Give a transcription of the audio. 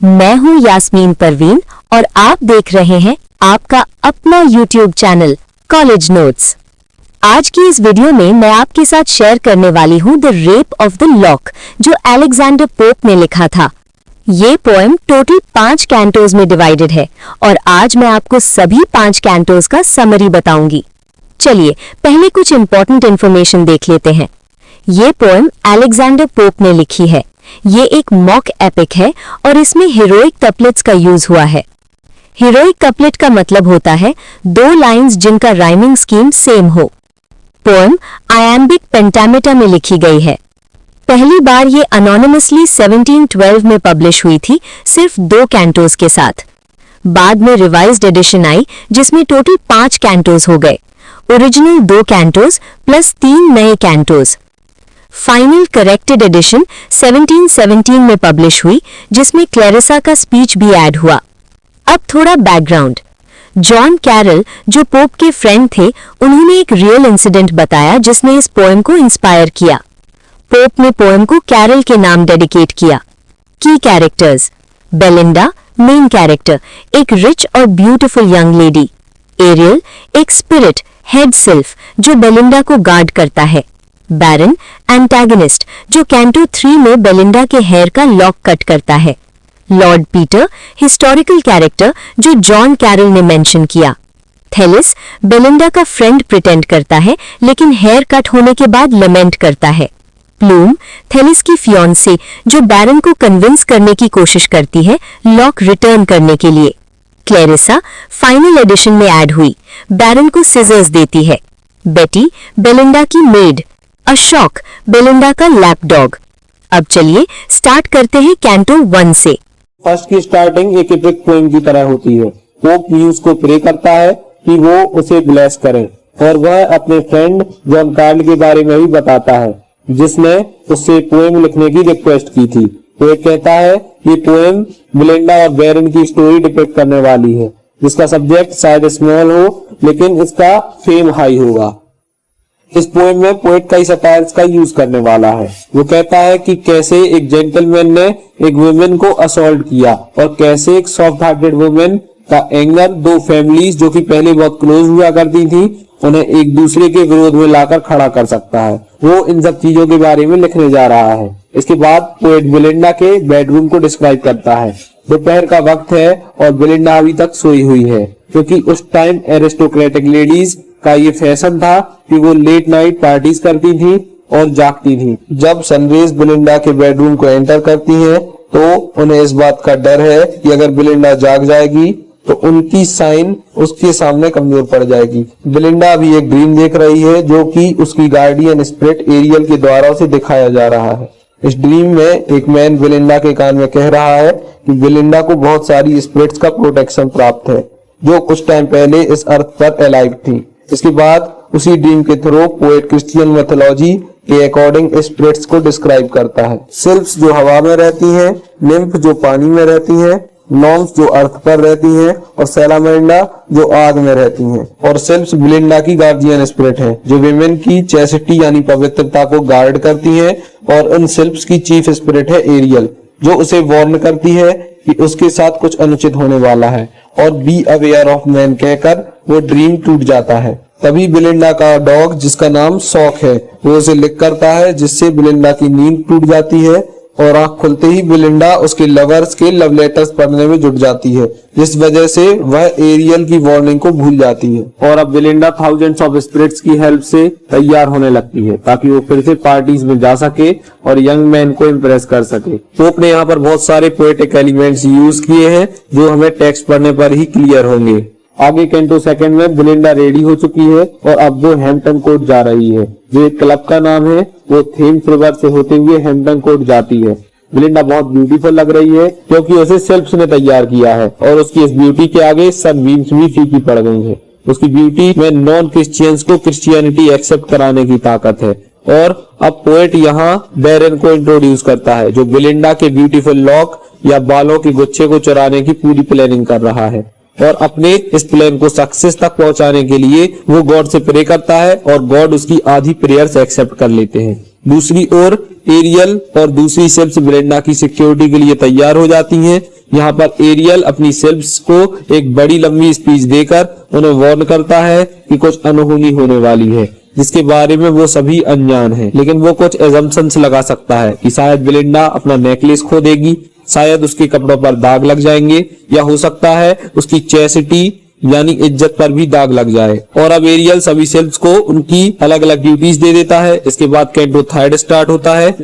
मैं हूं यास्मीन परवीन और आप देख रहे हैं आपका अपना YouTube चैनल कॉलेज नोट्स। आज की इस वीडियो में मैं आपके साथ शेयर करने वाली हूं the rape of the lock, जो अलेक्जेंडर पोप ने लिखा था। ये पोएम टोटल 5 कैंटोज में डिवाइडेड है और आज मैं आपको सभी 5 कैंटोज का समरी बताऊंगी। चलिए पहले कुछ इंपॉर्टेंट इन्फॉर्मेशन देख लेते हैं। ये पोएम अलेक्जेंडर पोप ने लिखी है। ये एक मॉक एपिक है और इसमें हीरोइक कपलेट्स का यूज हुआ है। हीरोइक कपलेट का मतलब होता है 2 लाइंस जिनका राइमिंग स्कीम सेम हो। पोएम आयम्बिक पेंटामेटा में लिखी गई है। पहली बार ये अनोनिमसली 1712 में पब्लिश हुई थी, सिर्फ 2 कैंटोज के साथ। बाद में रिवाइज्ड एडिशन आई जिसमें टोटल 5 कैंटोज हो गए। ओरिजिनल 2 कैंटोज प्लस 3 नए कैंटोज। फाइनल करेक्टेड एडिशन 1717 में पब्लिश हुई जिसमें क्लैरिसा का स्पीच भी ऐड हुआ। अब थोड़ा बैकग्राउंड। जॉन कैरल जो पोप के फ्रेंड थे, उन्होंने एक रियल इंसिडेंट बताया जिसने इस पोएम को इंस्पायर किया। पोप ने पोएम को कैरल के नाम डेडिकेट किया। की कैरेक्टर्स: बेलिंडा मेन कैरेक्टर, एक रिच और ब्यूटीफुल यंग लेडी। एरियल एक स्पिरिट हेड सिल्फ जो बेलिंडा को गार्ड करता है। बैरन एंटागनिस्ट जो कैंटो 3 में बेलिंडा के हेयर का लॉक कट करता है। लॉर्ड पीटर हिस्टोरिकल कैरेक्टर जो जॉन कैरल ने मेंशन किया। थेलिस बेलिंडा का फ्रेंड प्रिटेंड करता है लेकिन हेयर कट होने के बाद लमेंट करता है। प्लूम थेलिस की फियांसे जो बैरन को कन्विंस करने की कोशिश करती है लॉक रिटर्न करने के लिए। क्लैरिसा फाइनल एडिशन में ऐड हुई, बैरन को सिजर्स देती है। बेटी बेलिंडा की मेड। अशोक बेलिंडा का लैप डॉग। अब चलिए स्टार्ट करते हैं कैंटो 1 से। फर्स्ट की स्टार्टिंग एक एपिक पोएम की तरह होती है। पोप म्यूज को प्रे करता है कि वो उसे ब्लेस करे और वह अपने फ्रेंड जॉन कार्ल के बारे में भी बताता है जिसने उससे पोएम लिखने की रिक्वेस्ट की थी। पोएट कहता है कि पोएम बेलिंडा और बैरन की स्टोरी डिपिक्ट करने वाली है जिसका सब्जेक्ट शायद स्मॉल हो लेकिन इसका फेम हाई होगा। इस पोएम में पोएट कई सटायर्स का यूज करने वाला है। वो कहता है कि कैसे एक जेंटलमैन ने एक वुमेन को असॉल्ट किया और कैसे एक सॉफ्ट हार्टेड वुमेन का एंगर 2 फैमिलीज जो कि पहले बहुत क्लोज हुआ करती थी उन्हें एक दूसरे के विरोध में लाकर खड़ा कर सकता है। वो इन सब चीजों के बारे में लिखने जा रहा है। इसके बाद पोएट बेलिंडा के बेडरूम को डिस्क्राइब करता है। दोपहर का वक्त है और बेलिंडा अभी तक सोई हुई है क्योंकि उस टाइम एरिस्टोक्रेटिक लेडीज का ये फैशन था कि वो लेट नाइट पार्टीज करती थी और जागती थी। जब सनरेज बेलिंडा के बेडरूम को एंटर करती हैं तो उन्हें इस बात का डर है कि अगर बेलिंडा जाग जाएगी तो उनकी साइन उसके सामने कमजोर पड़ जाएगी। बेलिंडा अभी एक ड्रीम देख रही है जो कि उसकी गार्डियन स्पिरिट एरियल के द्वारा उसे दिखाया जा रहा है। इस ड्रीम में एक मैन बेलिंडा के कान में कह रहा है कि बेलिंडा को बहुत सारी स्पिरिट्स का प्रोटेक्शन प्राप्त है जो कुछ टाइम पहले इस अर्थ पर अलाइव थी। इसके बाद उसी ड्रीम के थ्रू पोएट क्रिश्चियन मैथोलॉजी के अकॉर्डिंग स्पिरिट्स को डिस्क्राइब करता है। सिल्फ्स जो हवा में रहती हैं, निम्फ जो पानी में रहती हैं, नॉम्स जो अर्थ पर रहती हैं और सैलामेंडा जो आग में रहती हैं। और सिल्फ्स बेलिंडा की गार्डियन स्पिरिट है जो विमेन की चैस्टिटी यानी पवित्रता को गार्ड करती है। और उन सिल्फ्स की चीफ स्पिरिट है एरियल जो उसे वार्न करती है कि उसके साथ कुछ अनुचित होने वाला है और बी अवेयर ऑफ मैन कहकर वो ड्रीम टूट जाता है। तभी बेलिंडा का डॉग जिसका नाम सॉक है वो उसे लिक करता है जिससे बेलिंडा की नींद टूट जाती है और आंख खुलते ही बेलिंडा उसके लवर्स के लव लेटर्स पढ़ने में जुट जाती है जिस वजह से वह एरियल की वार्निंग को भूल जाती है। और अब बेलिंडा थाउजेंड्स ऑफ स्पिरिट्स की हेल्प से तैयार होने लगती है ताकि वो फिर से पार्टीज में जा सके और यंग मैन को इम्प्रेस कर सके। पोप ने यहाँ पर बहुत सारे पोएटिक एलिमेंट्स यूज किए हैं जो हमें टेक्स्ट पढ़ने पर ही क्लियर होंगे। आगे कैंटो 2 में बेलिंडा रेडी हो चुकी है और अब वो हैम्पटन कोर्ट जा रही है जो एक क्लब का नाम है। वो थेम्स रिवर से होते हुए हैम्पटन कोर्ट जाती है। बेलिंडा बहुत ब्यूटीफुल लग रही है क्योंकि उसे सिल्फ्स ने तैयार किया है और उसकी इस ब्यूटी के आगे सनबीम्स भी फीकी पड़ गई है। उसकी ब्यूटी में नॉन क्रिश्चियंस को क्रिश्चियनिटी एक्सेप्ट कराने की ताकत है। और अब पोएट यहाँ बैरन को इंट्रोड्यूस करता है जो बेलिंडा के ब्यूटीफुल लॉक या बालों के गुच्छे को चुराने की पूरी प्लानिंग कर रहा है और अपने इस प्लान को सक्सेस तक पहुंचाने के लिए वो गॉड से प्रे करता है और गॉड उसकी आधी प्रेयर्स एक्सेप्ट कर लेते हैं। दूसरी ओर एरियल और दूसरी सिल्फ्स बेलिंडा की सिक्योरिटी के लिए तैयार हो जाती हैं। यहाँ पर एरियल अपनी सेल्फ्स को एक बड़ी लंबी स्पीच देकर उन्हें वार्न करता है कि कुछ अनहोनी होने वाली है जिसके बारे में वो सभी अनजान हैं। लेकिन वो कुछ एजम्पशंस लगा सकता है कि शायद बेलिंडा अपना नेकलेस खो देगी, शायद उसके कपड़ों पर दाग लग जाएंगे, या हो सकता है उसकी चेसिटी यानी इज्जत पर भी दाग लग जाए। और अब एरियल सभी सेल्फ्स को उनकी अलग अलग ड्यूटीज दे देता है। इसके बाद केंटो थर्ड स्टार्ट होता है